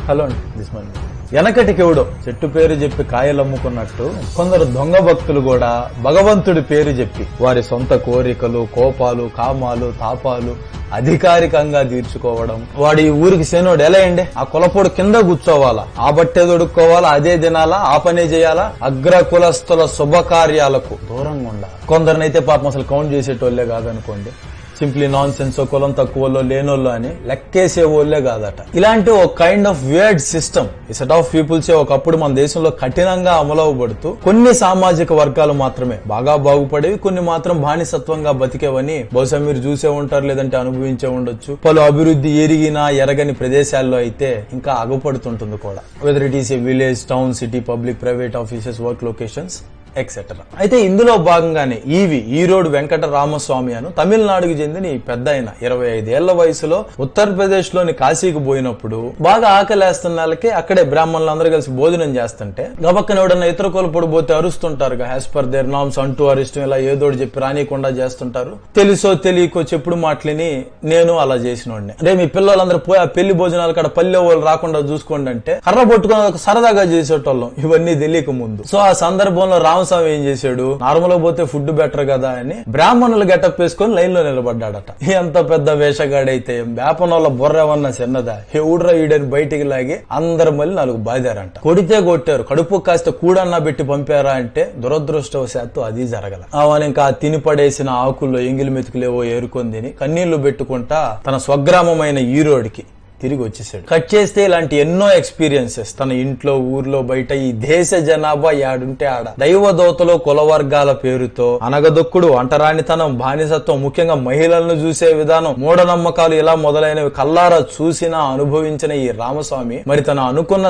Hello అండి, దిస్మన్. వెనకటికెవడో చెట్టు పేరు చెప్పి కాయలమ్ముకున్నట్టు కొందరు దొంగ భక్తులు కూడా భగవంతుడి పేరు చెప్పి వారి సొంత కోరికలు, కోపాలు, కామాలు, తాపాలు అధికారికంగా తీర్చుకోవడం. వాడు ఈ ఊరికి సేనోడు ఎలా అండి, ఆ కులపోడు కింద కూర్చోవాలా, ఆ బట్టే దొడుక్కోవాలా, అదే తినాలా, ఆ పనే చేయాలా, అగ్ర కులస్తుల శుభకార్యాలకు దూరంగా ఉండాలి. కొందరినైతే పాపం అసలు కౌంట్ చేసేటోళ్లే కాదనుకోండి, సింప్లీ నాన్ సెన్స్, కులం తక్కువలో లేనోళ్ళు అని లెక్కేసే వాళ్ళే కాదట. ఇలాంటి ఒక కైండ్ ఆఫ్ వేర్డ్ సిస్టమ్ ఈ సెట్ ఆఫ్ పీపుల్సే ఒకప్పుడు మన దేశంలో కఠినంగా అమలవబడుతూ కొన్ని సామాజిక వర్గాలు మాత్రమే బాగా బాగుపడేవి, కొన్ని మాత్రం బానిసత్వంగా బతికేవని బహుశా మీరు చూసే ఉంటారు, లేదంటే అనుభవించే ఉండొచ్చు. పలు అభివృద్ధి ఎరిగినా ఎరగని ప్రదేశాల్లో అయితే ఇంకా అగపడుతుంటుంది కూడా. Weather it is A village, town, city, public, private offices, work locations etcetera. అయితే ఇందులో భాగంగానే ఈరోడ్ వెంకట రామస్వామి అను తమిళనాడుకు చెందిన ఈ పెద్ద ఆయన 25 ఏళ్ల వయసులో ఉత్తరప్రదేశ్ లోని కాశీకి పోయినప్పుడు బాగా ఆకలేస్తున్న వాళ్ళకి అక్కడే బ్రాహ్మణులు అందరూ కలిసి భోజనం చేస్తుంటే గబక్కన ఎవడన్నా ఇతర కులపొడి పోతే అరుస్తుంటారు, యాజ్ పర్ దేర్ నామ్స్ అంటూ అరిష్టం ఇలా ఏదోటి చెప్పి రానియకుండా చేస్తుంటారు. తెలుసో తెలియకో చెప్పుడు మాటలని నేను అలా చేసినోడిని. రే మీ పిల్లలందరూ పోయి ఆ పెళ్లి భోజనాలు కాడ పల్లె వాళ్ళు రాకుండా చూసుకోండి అంటే కర్ర పట్టుకుని సరదాగా చేసేటోళ్ళం, ఇవన్నీ తెలియక ముందు. సో ఆ సందర్భంలో రామస్వామి ఏం చేశాడు, నార్మల్ గా పోతే ఫుడ్ బెటర్ కదా అని బ్రాహ్మణులు గెటప్ వేసుకొని లైన్ లో నిలబడ్డాడట. ఎంత పెద్ద వేషగాడైతే వేపనోళ్ళ బుర్ర ఏమన్నా చిన్నదా, ఎవడ్రా ఈడని బయటికి లాగి అందరు మళ్ళీ 4 బాదారంట. కొడితే కొట్టారు, కడుపు కాస్త కూడన్నా పెట్టి పంపారా అంటే దురదృష్టవశాత్తు అది జరగల. అవని ఇంకా తిని పడేసిన ఆకుల్లో ఎంగిలి మెతుకులేవో ఏరుకొని తిని కన్నీళ్లు పెట్టుకుంటా తన స్వగ్రామమైన ఈరోడ్కి తిరిగి వచ్చేసాడు. కట్ చేస్తే ఇలాంటి ఎన్నో ఎక్స్పీరియన్సెస్ తన ఇంట్లో, ఊర్లో, బయట ఈ దేశ జనాభా యాడుంటే ఆడ దైవదోతలో కుల వర్గాల పేరుతో అనగదొక్కుడు, అంటరానితనం, బానిసత్వం, ముఖ్యంగా మహిళలను చూసే విధానం, మూఢనమ్మకాలు ఇలా మొదలైనవి కల్లారా చూసినా అనుభవించిన ఈ రామస్వామి మరి తను అనుకున్న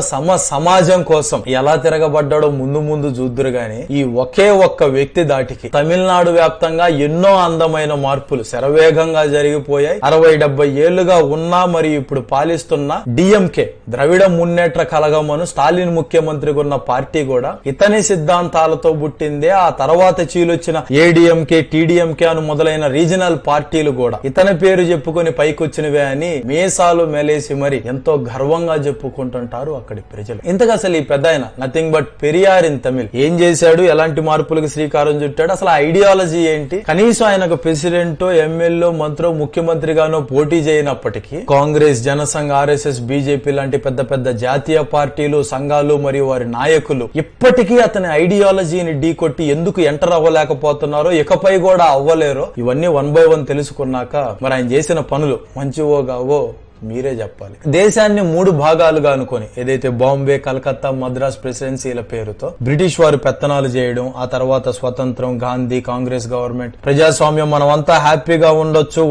సమాజం కోసం ఎలా తిరగబడ్డాడో ముందు చూద్దురు గాని ఈ ఒకే ఒక్క వ్యక్తి దాటికి తమిళనాడు వ్యాప్తంగా ఎన్నో అందమైన మార్పులు శరవేగంగా జరిగిపోయాయి. 60-70 ఏళ్లుగా ఉన్నా మరి ఇప్పుడు పాలిస్తున్న డిఎంకే ద్రవిడ మున్నేట్ర కలగమను స్టాలిన్ ముఖ్యమంత్రిగా ఉన్న పార్టీ కూడా ఇతని సిద్ధాంతాలతో పుట్టిందే. ఆ తర్వాత చీలొచ్చిన ఏడీఎంకే, టీడీఎంకే అను మొదలైన రీజనల్ పార్టీలు కూడా ఇతని పేరు చెప్పుకొని పైకొచ్చినవే అని మీసాలు మెలేసి మరి ఎంతో గర్వంగా చెప్పుకుంటుంటారు అక్కడి ప్రజలు. ఇంతగా అసలు ఈ పెద్ద ఆయన nothing but Periyar in Tamil ఏం చేశాడు, ఎలాంటి మార్పులకు శ్రీకారం చుట్టాడు, అసలు ఐడియాలజీ ఏంటి, కనీసం ఆయనకు ప్రెసిడెంటో, ఎమ్మెల్యే, మంత్రో, ముఖ్యమంత్రిగానో పోటీ చేయనప్పటికీ కాంగ్రెస్, జనసంఘ్, ఆర్ఎస్ఎస్, బీజేపీ లాంటి పెద్ద పెద్ద జాతీయ పార్టీలు, సంఘాలు మరియు వారి నాయకులు ఇప్పటికీ అతని ఐడియాలజీని ఢీకొట్టి ఎందుకు ఎంటర్ అవ్వలేకపోతున్నారో, ఇకపై కూడా అవ్వలేరో, ఇవన్నీ 1 by 1 తెలుసుకున్నాక మరి ఆయన చేసిన పనులు మంచివో కావో మీరే చెప్పాలి. దేశాన్ని 3 భాగాలుగా అనుకొని ఏదైతే బాంబే, కలకత్తా, మద్రాస్ ప్రెసిడెన్సీల పేరుతో బ్రిటిష్ వారు పెత్తనాలు చేయడం, ఆ తర్వాత స్వతంత్రం, గాంధీ, కాంగ్రెస్ గవర్నమెంట్, ప్రజాస్వామ్యం, మనం అంతా హ్యాపీగా ఉండొచ్చు,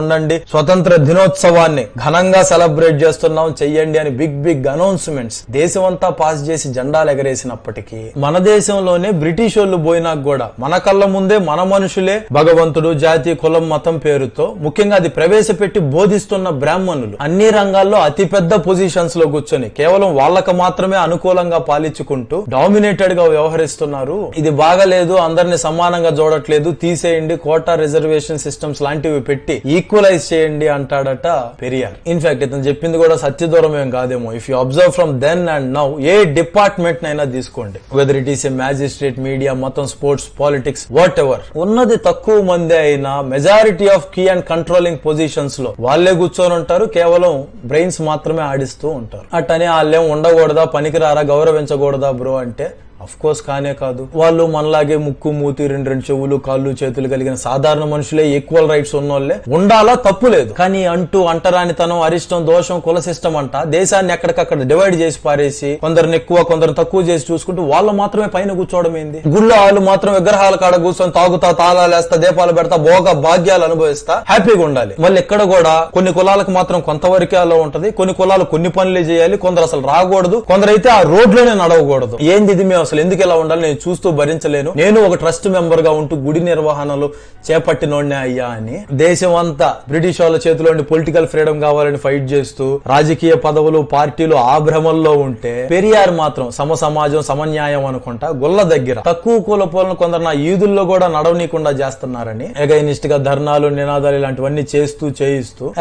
ఉండండి, స్వతంత్ర దినోత్సవాన్ని ఘనంగా సెలబ్రేట్ చేస్తున్నాం చెయ్యండి అని బిగ్ అనౌన్స్మెంట్స్ దేశమంతా పాస్ చేసి జెండాలు ఎగరేసినప్పటికీ మన దేశంలోనే బ్రిటిష్ వాళ్ళు పోయినాక కూడా మన కళ్ళ ముందే మన మనుషులే భగవంతుడు, జాతి, కులం, మతం పేరుతో ముఖ్యంగా అది ప్రవేశపెట్టి బోధిస్తున్న బ్రాహ్మణులు అన్ని రంగాల్లో అతిపెద్ద పొజిషన్స్ లో కూర్చొని కేవలం వాళ్ళకు మాత్రమే అనుకూలంగా పాలించుకుంటూ డామినేటెడ్ గా వ్యవహరిస్తున్నారు. ఇది బాగలేదు, అందరిని సమానంగా చూడట్లేదు, తీసేయండి, కోటా రిజర్వేషన్ సిస్టమ్స్ లాంటివి పెట్టి ఈక్వలైజ్ చేయండి అంటాడట పెరియార్. ఇన్ఫాక్ట్ ఇతను చెప్పింది కూడా సత్యదూరం ఏం కాదేమో. If you observe from then and now ఏ డిపార్ట్మెంట్ నైనా తీసుకోండి, whether it is a magistrate, media, మొత్తం స్పోర్ట్స్, పాలిటిక్స్, వాట్ ఎవర్, ఉన్నది తక్కువ మంది అయినా majority of key and controlling positions లో వాళ్ళే కూర్చొని ఉంటారు, కేవలం బ్రెయిన్స్ మాత్రమే ఆడిస్తూ ఉంటారు. అట్టనే వాళ్ళేం ఉండకూడదా, పనికిరారా, గౌరవించకూడదా బ్రో అంటే అఫ్ కోర్స్ కానే కాదు. వాళ్ళు మనలాగే ముక్కు, మూతి, 2 చెవులు, కాళ్ళు, చేతులు కలిగిన సాధారణ మనుషులే, ఈక్వల్ రైట్స్ ఉన్నోళ్లే, ఉండాలా, తప్పు లేదు. కానీ అంటరానితనం, అరిష్టం, దోషం, కుల సిస్టమ్ అంట దేశాన్ని ఎక్కడికక్కడ డివైడ్ చేసి పారేసి కొందరిని ఎక్కువ కొందరు తక్కువ చేసి చూసుకుంటూ వాళ్ళు మాత్రమే పైన కూర్చోవడం ఏంది, గుళ్ళో వాళ్ళు మాత్రం విగ్రహాల కాడ కూర్చొని తాగుతా, తాళాలేస్తా, దీపాలు పెడతా, భోగ భాగ్యాలు అనుభవిస్తా హ్యాపీగా ఉండాలి. మళ్ళీ ఇక్కడ కూడా కొన్ని కులాలకు మాత్రం కొంతవరకే అలా ఉంటది, కొన్ని కులాలు కొన్ని పనులే చేయాలి, కొందరు అసలు రాకూడదు, కొందరైతే ఆ రోడ్లోనే నడవకూడదు. ఏంది ఇది మేము అసలు అసలు ఎందుకు ఇలా ఉండాలి, నేను చూస్తూ భరించలేను, నేను ఒక ట్రస్ట్ మెంబర్ గా ఉంటూ గుడి నిర్వహణలు చేపట్టినోడ్నే అయ్యా అని దేశం అంతా బ్రిటిష్ వాళ్ళ చేతిలో పొలిటికల్ ఫ్రీడమ్ కావాలని ఫైట్ చేస్తూ రాజకీయ పదవులు పార్టీలు ఆ భ్రమంలో ఉంటే పెరియార్ మాత్రం సమాజం సమన్యాయం అనుకుంటా గుల్ల దగ్గర తక్కువ కులపోలను కొందరు నా ఈదుల్లో కూడా నడవనీయకుండా చేస్తున్నారని ఎగైనిస్ట్ గా ధర్నాలు నినాదాలు ఇలాంటివన్నీ చేయిస్తూ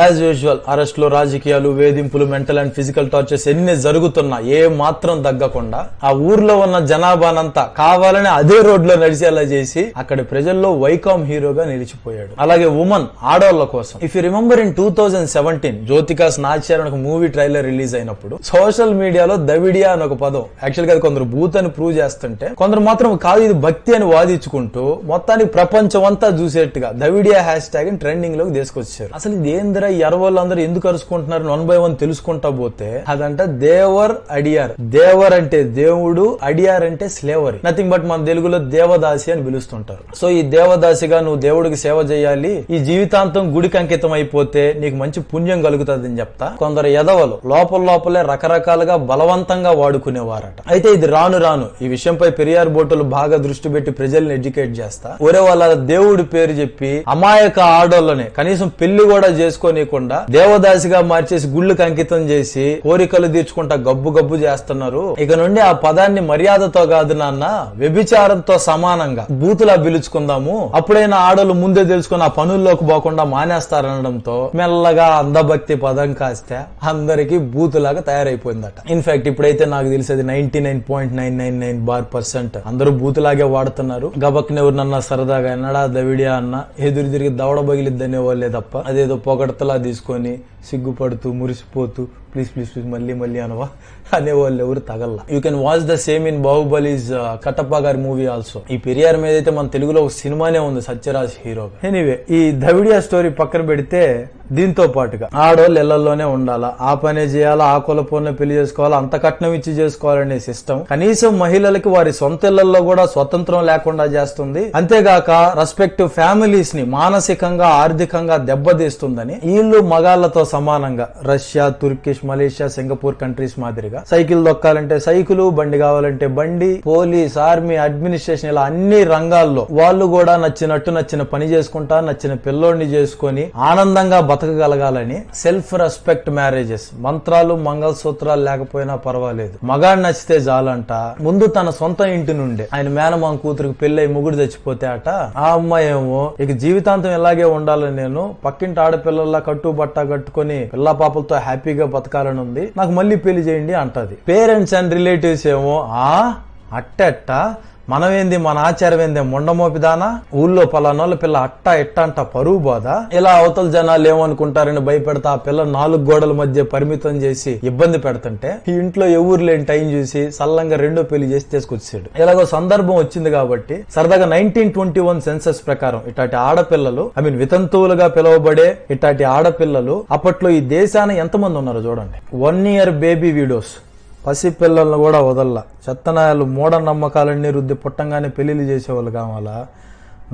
యాజ్ యూజువల్ అరెస్టులు రాజకీయాలు వేధింపులు మెంటల్ అండ్ ఫిజికల్ టార్చర్స్ ఎన్ని జరుగుతున్నా ఏ మాత్రం తగ్గకుండా ఆ ఊర్లో ఉన్న జనాభానంతా కావాలని అదే రోడ్ లో నడిచేలా చేసి అక్కడి ప్రజల్లో వైకామ్ హీరోగా నిలిచిపోయాడు. అలాగే ఉమెన్ ఆడవాళ్ల కోసం if you remember in 2017 Jyothika స్నాచ్యార్ అని ఒక మూవీ ట్రైలర్ రిలీజ్ అయినప్పుడు సోషల్ మీడియాలో దవిడియా అని ఒక పదం యాక్చువల్ గా కొందరు బూత్ అని ప్రూవ్ చేస్తుంటే కొందరు మాత్రం కాదు ఇది భక్తి అని వాదించుకుంటూ మొత్తానికి ప్రపంచం అంతా చూసేట్టుగా దవిడియా హ్యాష్ ట్యాగ్ ట్రెండింగ్ లోకి తీసుకొచ్చారు. అసలు ఇది ఏందిరా ఎర్రవాళ్ళందరూ ఎందుకు అరుచుకుంటున్నారు 1 by 1 తెలుసుకుంటా పోతే అదంట దేవర్ అడియార్. దేవర్ అంటే దేవుడు, అడియార్ అంటే స్లేవరీ, నథింగ్ బట్ మన తెలుగులో దేవదాసి అని పిలుస్తుంటారు. సో ఈ దేవదాసిగా నువ్వు దేవుడికి సేవ చేయాలి, ఈ జీవితాంతం గుడికి అంకితం అయిపోతే నీకు మంచి పుణ్యం కలుగుతుంది అని చెప్తా కొందరు ఎదవలు లోపలే రకరకాలుగా బలవంతంగా వాడుకునేవారట. అయితే ఇది రాను ఈ విషయంపై పెరియార్ బోటులు బాగా దృష్టి పెట్టి ప్రజల్ని ఎడ్యుకేట్ చేస్తా ఒరే వాళ్ళ దేవుడి పేరు చెప్పి అమాయక ఆడోళ్ళని కనీసం పెళ్లి కూడా చేసుకోనీయకుండా దేవదాసిగా మార్చేసి గుళ్ళకి అంకితం చేసి కోరికలు తీర్చుకుంటా గబ్బు చేస్తున్నారు. ఇక నుండి ఆ పదాన్ని మర్యాదతో కాదు నాన్న వ్యభిచారంతో సమానంగా బూతులా పిలుచుకుందాము, అప్పుడైనా ఆడోళ్ళు ముందే తెలుసుకుని ఆ పనుల్లోకి పోకుండా మానేస్తారనడంతో మెల్లగా అందభక్తి పదం కాస్తే అందరికి బూతులాగా తయారైపోయిందట. ఇన్ఫాక్ట్ ఇప్పుడైతే నాకు తెలిసేది 99.999% అందరూ బూతులాగే వాడుతున్నారు. గబక్ని ఎవరినన్నా సరదాగా ఎన్నడా దవిడియా అన్న ఎదురు తిరిగి దవడ బగిలిద్దనే వాళ్ళే తప్ప అదేదో పొగడతలా తీసుకొని సిగ్గుపడుతూ మురిసిపోతూ ప్లీజ్ మళ్ళీ అనవా అనేవాళ్ళు ఎవరు తగల్లా. You can watch the same in Baahubali's Kattappa గారి మూవీ ఆల్సో. ఈ పెరియార్ మీద అయితే మన తెలుగులో ఒక సినిమానే ఉంది సత్యరాజ్ హీరో. ఎనీవే ఈ దవిడియా స్టోరీ పక్కన పెడితే దీంతో పాటుగా ఆడోళ్ళు ఇళ్లలోనే ఉండాలా, ఆ పనే చేయాలా, ఆ కులపోనే పెళ్లి చేసుకోవాలా, అంత కట్నం ఇచ్చి చేసుకోవాలనే సిస్టమ్ కనీసం మహిళలకి వారి సొంత ఇళ్లలో కూడా స్వతంత్రం లేకుండా చేస్తుంది. అంతేగాక రెస్పెక్టివ్ ఫ్యామిలీస్ ని మానసికంగా ఆర్థికంగా దెబ్బతీస్తుందని వీళ్ళు మగాళ్లతో సమానంగా రష్యా, తుర్కిష్, మలేషియా, సింగపూర్ కంట్రీస్ మాదిరిగా సైకిల్ దొక్కాలంటే సైకిల్, బండి కావాలంటే బండి, పోలీస్, ఆర్మీ, అడ్మినిస్ట్రేషన్ ఇలా అన్ని రంగాల్లో వాళ్ళు కూడా నచ్చిన పని చేసుకుంటా నచ్చిన పిల్లోడిని చేసుకుని ఆనందంగా బతకగలగాలని సెల్ఫ్ రెస్పెక్ట్ మ్యారేజెస్, మంత్రాలు మంగళసూత్రాలు లేకపోయినా పర్వాలేదు, మగాడు నచ్చితే చాలంట. ముందు తన సొంత ఇంటి నుండి ఆయన మేనమామ కూతురికి పెళ్ళై ముగుడు చచ్చిపోతే అట ఆ అమ్మాయి ఏమో ఇక జీవితాంతం ఇలాగే ఉండాలని నేను పక్కింటి ఆడపిల్లల్లా కట్టుబట్ట కట్టుకుని పిల్ల పాపలతో హ్యాపీగా బతకాలని ఉంది, నాకు మళ్ళీ పెళ్లి చేయండి అంటది. పేరెంట్స్ అండ్ రిలేటివ్స్ ఏమో అట్ట మనమేంది మన ఆచారం ఏంది మొండమోపిదానా, ఊళ్ళో పలానోళ్ళ పిల్ల అట్ట ఎట్ట అంట పరువు బాధ, ఇలా అవతల జనాలు ఏమనుకుంటారని భయపెడతా ఆ పిల్ల 4 గోడల మధ్య పరిమితం చేసి ఇబ్బంది పెడుతుంటే ఈ ఇంట్లో ఎవరు లేని టైం చూసి సల్లంగా 2వ పెళ్లి చేసి తీసుకొచ్చాడు. ఇలాగో సందర్భం వచ్చింది కాబట్టి సరదాగా 1921 సెన్సస్ ప్రకారం ఇట్లాంటి ఆడపిల్లలు వితంతువులుగా పిలువబడే ఇట్లాంటి ఆడపిల్లలు అప్పట్లో ఈ దేశాన ఎంతమంది ఉన్నారో చూడండి. 1 year బేబీ వీడియోస్, పసిపిల్లలను కూడా వదల్లా, చెత్తనాయాలు మూఢనమ్మకాలన్నీ రుద్ది పుట్టంగానే పెళ్లిళ్ళు చేసేవాళ్ళు కావాలా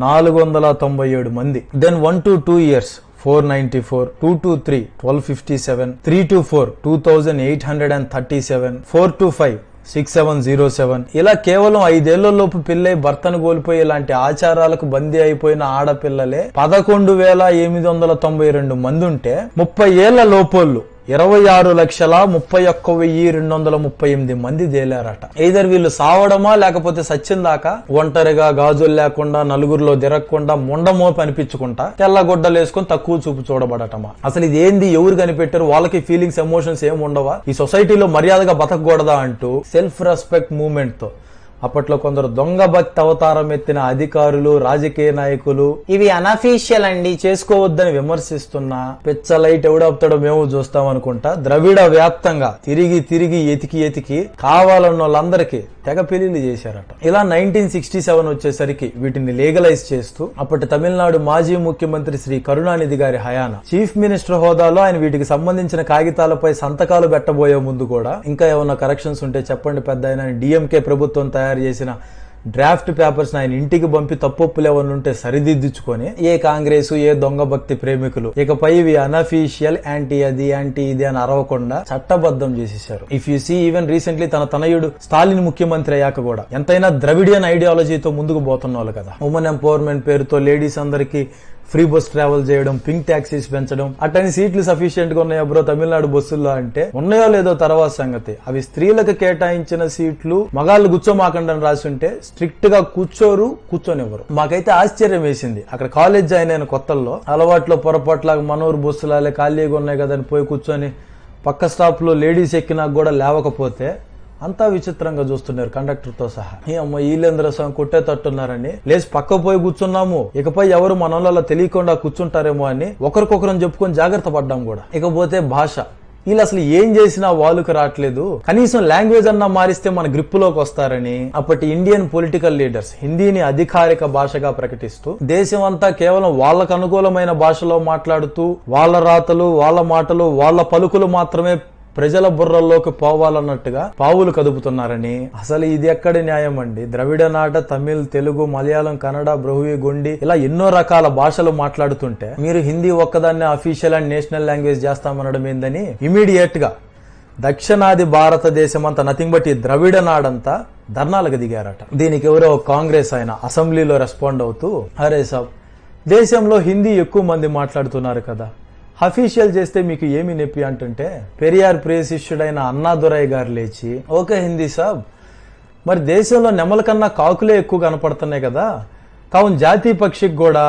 497 మంది. Then 1 to 2 years 494, 2 to 3 1257, 3 to 4 2837, 4 to 5 6707 ఇలా కేవలం 5 ఏళ్లలోపు పెళ్లై భర్తను కోల్పోయి ఇలాంటి ఆచారాలకు బందీ అయిపోయిన ఆడపిల్లలే 11,892 మంది ఉంటే 30 ఏళ్ల లోపోళ్ళు 26,31,238 మంది తేలారట. either వీళ్ళు సావడమా లేకపోతే సచ్చిందాకా ఒంటరిగా గాజులు లేకుండా నలుగురిలో తిరగకుండా ముండమోపు అనిపించుకుంటా తెల్లగొడ్డలు వేసుకుని తక్కువ చూపు చూడబడటమా. అసలు ఇది ఏంది, ఎవరు కనిపెట్టారు, వాళ్ళకి ఫీలింగ్స్ ఎమోషన్స్ ఏమి ఉండవా, ఈ సొసైటీలో మర్యాదగా బతకూడదా అంటూ సెల్ఫ్ రెస్పెక్ట్ మూవ్మెంట్ తో అప్పట్లో కొందరు దొంగ భక్తి అవతారం ఎత్తిన అధికారులు, రాజకీయ నాయకులు ఇవి అనఫీషియల్ అండి చేసుకోవద్దని విమర్శిస్తున్నా పిచ్చలైట్ ఎవడవుతాడో మేము చూస్తాం అనుకుంటా ద్రవిడ వ్యాప్తంగా తిరిగి ఎతికి కావాలన్న వాళ్ళందరికీ తెగ పెళ్లిళ్ళు చేశారట. ఇలా 1967 వచ్చేసరికి వీటిని లీగలైజ్ చేస్తూ అప్పటి తమిళనాడు మాజీ ముఖ్యమంత్రి శ్రీ కరుణానిధి గారి హయానా చీఫ్ మినిస్టర్ హోదాలో ఆయన వీటికి సంబంధించిన కాగితాలపై సంతకాలు పెట్టబోయే ముందు కూడా ఇంకా ఏమన్నా కరెక్షన్స్ ఉంటే చెప్పండి పెద్ద ఆయన డిఎంకే ప్రభుత్వం తయారు చేసిన డ్రాఫ్ట్ పేపర్స్ ఆయన ఇంటికి పంపి తప్పొప్పులు ఏమన్నా ఉంటే సరిదిద్దుచుకొని ఏ కాంగ్రెస్ ఏ దొంగ భక్తి ప్రేమికులు ఇకపై ఇవి అనఫీషియల్ యాంటీ అది యాంటీ ఇది అని అరవకుండా చట్టబద్ధం చేసేశారు. If you see even recently తన తనయుడు స్టాలిన్ ముఖ్యమంత్రి అయ్యాక కూడా ఎంతైనా ద్రవిడియన్ ఐడియాలజీతో ముందుకు పోతున్న వాళ్ళు కదా. ఉమెన్ ఎంపవర్మెంట్ పేరుతో లేడీస్ అందరికి ఫ్రీ బస్ ట్రావెల్ చేయడం, పింక్ టాక్సీస్ పెంచడం, అట్టని సీట్లు సఫిషియెంట్ గా ఉన్నాయా బ్రో తమిళనాడు బస్సుల్లో అంటే ఉన్నాయో లేదో తర్వాత సంగతి. అవి స్త్రీలకు కేటాయించిన సీట్లు మగాళ్ళు కూర్చోమాకండి అని రాసి ఉంటే స్ట్రిక్ట్ గా కూర్చోనివ్వరు. మాకైతే ఆశ్చర్యం వేసింది. అక్కడ కాలేజ్ జాయిన్ అయిన కొత్తల్లో అలవాట్లో పొరపాట్లాగా మనూరు బస్సులాలే ఖాళీగా ఉన్నాయి కదా అని పోయి కూర్చొని పక్క స్టాప్ లో లేడీస్ ఎక్కినా కూడా లేవకపోతే అంతా విచిత్రంగా చూస్తున్నారు కండక్టర్ తో సహా. అమ్మ వీళ్ళేంద్ర స్వామి కొట్టేటట్టున్నారని లేచి పక్క పోయి కూర్చున్నాము. ఇకపై ఎవరు మనలో తెలియకుండా కూర్చుంటారేమో అని ఒకరికొకరం చెప్పుకొని జాగ్రత్త పడ్డాం కూడా. ఇకపోతే భాష, వీళ్ళు అసలు ఏం చేసినా వాళ్ళకు రావట్లేదు, కనీసం లాంగ్వేజ్ అన్నా మారిస్తే మన గ్రిప్పులోకి వస్తారని అప్పటి ఇండియన్ పొలిటికల్ లీడర్స్ హిందీని అధికారిక భాషగా ప్రకటిస్తూ దేశం అంతా కేవలం వాళ్ళకు అనుకూలమైన భాషలో మాట్లాడుతూ వాళ్ళ రాతలు వాళ్ళ మాటలు వాళ్ళ పలుకులు మాత్రమే ప్రజల బుర్రల్లోకి పోవాలన్నట్టుగా పావులు కదుపుతున్నారని అసలు ఇది ఎక్కడి న్యాయం అండి? ద్రవిడ నాట తమిళ్, తెలుగు, మలయాళం, కన్నడ, బ్రహ్వి, గొండి ఇలా ఎన్నో రకాల భాషలు మాట్లాడుతుంటే మీరు హిందీ ఒక్కదాన్ని అఫీషియల్ అండ్ నేషనల్ లాంగ్వేజ్ చేస్తామనడం ఏందని ఇమీడియట్ గా దక్షిణాది భారతదేశం అంతా నథింగ్ బట్ ఈ ద్రవిడ నాడంతా ధర్నాలకు దిగారట. దీనికి ఎవరో కాంగ్రెస్ ఆయన అసెంబ్లీలో రెస్పాండ్ అవుతూ అరే సాబ్ దేశంలో హిందీ ఎక్కువ మంది మాట్లాడుతున్నారు కదా, అఫీషియల్ చేస్తే మీకు ఏమి నొప్పి అంటుంటే పెరియార్ ప్రియశిష్యుడైన అన్నాదురై గారు లేచి ఓకే హిందీ సాబ్, మరి దేశంలో నెమల కన్నా కాకులే ఎక్కువ కనపడుతున్నాయి కదా, కావున జాతీయ పక్షికి కూడా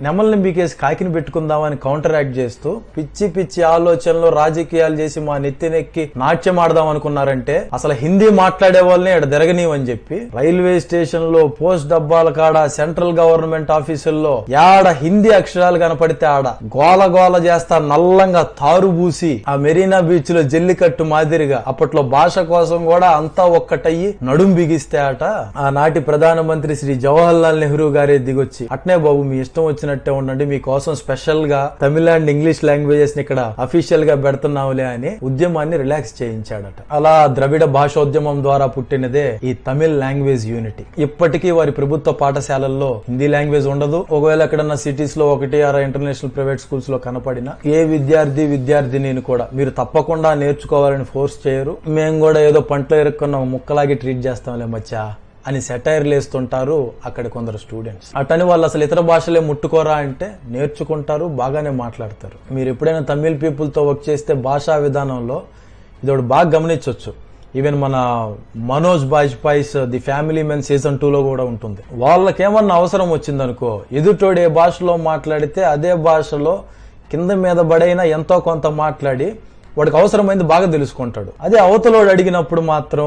నెమల్ని బీకేసి కాకిని పెట్టుకుందామని కౌంటర్ యాక్ట్ చేస్తూ పిచ్చి పిచ్చి ఆలోచనలు రాజకీయాలు చేసి మా నెత్తినెక్కి నాట్యం ఆడదాం అనుకున్నారంటే అసలు హిందీ మాట్లాడే వాళ్ళని ఇక్కడ తిరగనీవని చెప్పి రైల్వే స్టేషన్ లో, పోస్ట్ డబ్బాల కాడ, సెంట్రల్ గవర్నమెంట్ ఆఫీసుల్లో యాడ హిందీ అక్షరాలు కనపడితే ఆడ గోల గోల చేస్తా నల్లంగా తారుబూసి ఆ మెరీనా బీచ్ లో జల్లికట్టు మాదిరిగా అప్పట్లో భాష కోసం కూడా అంతా ఒక్కటయ్యి నడుం బిగిస్తే ఆట ఆనాటి ప్రధానమంత్రి శ్రీ జవహర్ లాల్ నెహ్రూ గారే దిగొచ్చి అట్నే బాబు మీ ఇష్టం వచ్చినట్టే ఉండండి, మీకోసం స్పెషల్ గా తమిళ అండ్ ఇంగ్లీష్ లాంగ్వేజెస్ ని ఇక్కడ అఫీషియల్ గా పెడుతున్నావులే అని ఉద్యమాన్ని రిలాక్స్ చేయించాడట. అలా ద్రవిడ భాషోద్యమం ద్వారా పుట్టినదే ఈ తమిళ్ లాంగ్వేజ్ యూనిటీ. ఇప్పటికీ వారి ప్రభుత్వ పాఠశాలల్లో హిందీ లాంగ్వేజ్ ఉండదు. ఒకవేళ ఎక్కడన్నా సిటీస్ లో ఒకటి అర ఇంటర్నేషనల్ ప్రైవేట్ స్కూల్స్ లో కనపడినా ఏ విద్యార్థిని కూడా మీరు తప్పకుండా నేర్చుకోవాలని ఫోర్స్ చేయరు. మేము కూడా ఏదో పంటలో ఇరుక్కున్న ముక్కలాగి ట్రీట్ చేస్తాంలే మచ్చా అని సెటైర్లు వేస్తుంటారు అక్కడ కొందరు స్టూడెంట్స్. అటని వాళ్ళు అసలు ఇతర భాషలే ముట్టుకోరా అంటే నేర్చుకుంటారు, బాగానే మాట్లాడతారు. మీరు ఎప్పుడైనా తమిళ్ పీపుల్ తో వర్క్ చేస్తే భాషా విధానంలో ఇది ఒకటి బాగా గమనించవచ్చు. ఈవెన్ మన Manoj Bajpayee's the family men season 2 లో కూడా ఉంటుంది. వాళ్ళకేమన్నా అవసరం వచ్చిందనుకో ఎదుటోడు ఏ భాషలో మాట్లాడితే అదే భాషలో కింద మీద బడైనా ఎంతో కొంత మాట్లాడి వాడికి అవసరమైంది బాగా తెలుసుకుంటాడు. అదే అవతలోడు అడిగినప్పుడు మాత్రం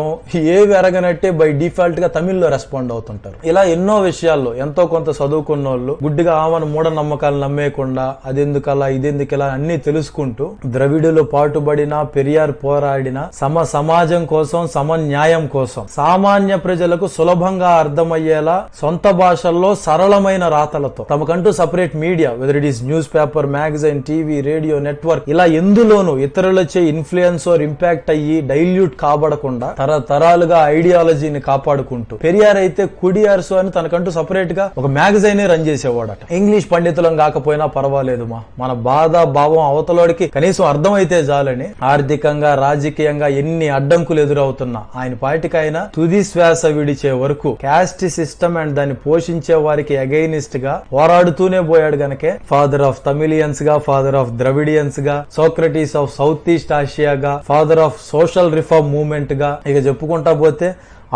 ఏవి ఎరగనట్టే బై డిఫాల్ట్ గా తమిళ్లో రెస్పాండ్ అవుతుంటారు. ఇలా ఎన్నో విషయాల్లో ఎంతో కొంత చదువుకున్న వాళ్ళు గుడ్డిగా ఆమెను మూఢనమ్మకాలు నమ్మేయకుండా అదెందుకలా ఇదెందుకలా అన్ని తెలుసుకుంటూ ద్రవిడులు పాటుబడిన, పెరియార్ పోరాడిన సమాజం కోసం, సమన్యాయం కోసం, సామాన్య ప్రజలకు సులభంగా అర్థమయ్యేలా సొంత భాషల్లో సరళమైన రాతలతో తమకంటూ separate media whether it is news paper, magazine, TV, radio, network ఇలా ఎందులోనూ ఇతరుల ఇన్ఫ్లుయెన్స్ ఆర్ ఇంపాక్ట్ అయ్యి డైల్యూట్ కాబడకుండా తరతరాలుగా ఐడియాలజీని కాపాడుకుంటూ పెరియార్ అయితే కుడియార్సు అని తనకంటూ సపరేట్ గా ఒక మ్యాగజైన్ రన్ చేసేవాడట. ఇంగ్లీష్ పండితులం కాకపోయినా పర్వాలేదు మన బాధ భావం అవతలోడికి కనీసం అర్థమైతే చాలని ఆర్థికంగా రాజకీయంగా ఎన్ని అడ్డంకులు ఎదురవుతున్నా ఆయన పార్టీకి ఆయన తుది శ్వాస విడిచే వరకు క్యాస్ట్ సిస్టమ్ అండ్ దాన్ని పోషించే వారికి అగైనిస్ట్ గా పోరాడుతూనే పోయాడు గనకే ఫాదర్ ఆఫ్ తమిళియన్స్ గా, ఫాదర్ ఆఫ్ ద్రవిడియన్స్ గా, సోక్రటీస్ ఆఫ్ సౌత్ ఈస్ట్ ఆసియాగా, father of social reform movement గా ఇక చెప్పుకుంటా పోతే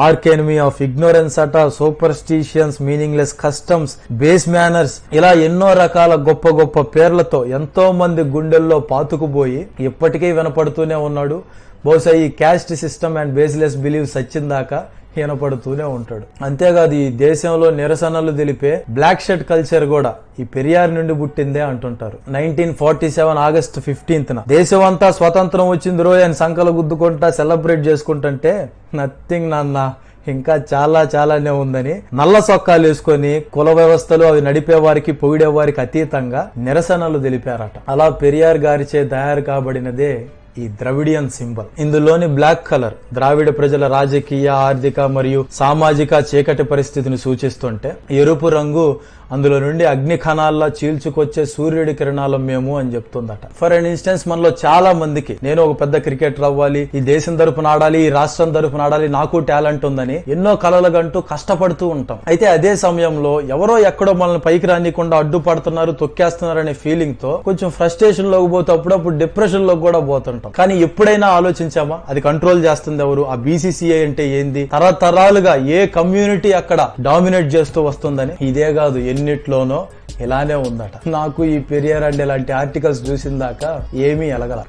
ఆర్క్ ఎనిమీ ఆఫ్ ఇగ్నోరెన్స్ అట, superstitions, meaningless customs, base manners ఇలా ఎన్నో రకాల గొప్ప గొప్ప పేర్లతో ఎంతో మంది గుండెల్లో పాతుకుపోయి ఇప్పటికీ వినపడుతూనే ఉన్నాడు. బహుశా ఈ caste system and baseless beliefs వచ్చిందాకా వినపడుతూనే ఉంటాడు. అంతేకాదు ఈ దేశంలో నిరసనలు తెలిపే బ్లాక్ షర్ట్ కల్చర్ కూడా ఈ పెరియార్ నుండి పుట్టిందే అంటుంటారు. 1947 ఆగస్టు 15న దేశం అంతా స్వతంత్రం వచ్చింది రోజు అని సంకలు గుద్దుకుంటా సెలబ్రేట్ చేసుకుంటుంటే నథింగ్ నాన్న ఇంకా చాలానే ఉందని నల్ల సొక్కాలు వేసుకొని కుల వ్యవస్థలు అవి నడిపే వారికి పొగిడే వారికి అతీతంగా నిరసనలు తెలిపారట. అలా పెరియార్ గారిచే తయారు కాబడినదే ఈ ద్రవిడియన్ సింబల్. ఇందులోని బ్లాక్ కలర్ ద్రావిడ ప్రజల రాజకీయ, ఆర్థిక మరియు సామాజిక చీకటి పరిస్థితిని సూచిస్తుంటే, ఎరుపు రంగు అందులో నుండి అగ్ని కణాల్లా చీల్చుకొచ్చే సూర్యుడి కిరణాలం మేము అని చెప్తుందట. ఫర్ అన్ ఇన్స్టెన్స్ మనలో చాలా మందికి నేను ఒక పెద్ద క్రికెటర్ అవ్వాలి, ఈ దేశం తరపున ఆడాలి, ఈ రాష్ట్రం తరపున ఆడాలి, నాకు టాలెంట్ ఉందని ఎన్నో కలలుగంటూ కష్టపడుతూ ఉంటాం. అయితే అదే సమయంలో ఎవరో ఎక్కడో మనల్ని పైకి రానికుండా అడ్డుపడుతున్నారు, తొక్కేస్తున్నారు అనే ఫీలింగ్ తో కొంచెం ఫ్రస్ట్రేషన్ లోకి పోతే అప్పుడప్పుడు డిప్రెషన్ లోకి కూడా పోతుంటాం. కానీ ఎప్పుడైనా ఆలోచించామా అది కంట్రోల్ చేస్తుంది ఎవరు? ఆ బీసీసీఐ అంటే ఏంది? తరతరాలుగా ఏ కమ్యూనిటీ అక్కడ డామినేట్ చేస్తూ వస్తుందని. ఇదే కాదు, ఎన్నిట్లోనో ఇలానే ఉందట. నాకు ఈ పెరియార్ అండ్ ఇలాంటి ఆర్టికల్స్ చూసిన దాకా ఏమీ ఎలగల.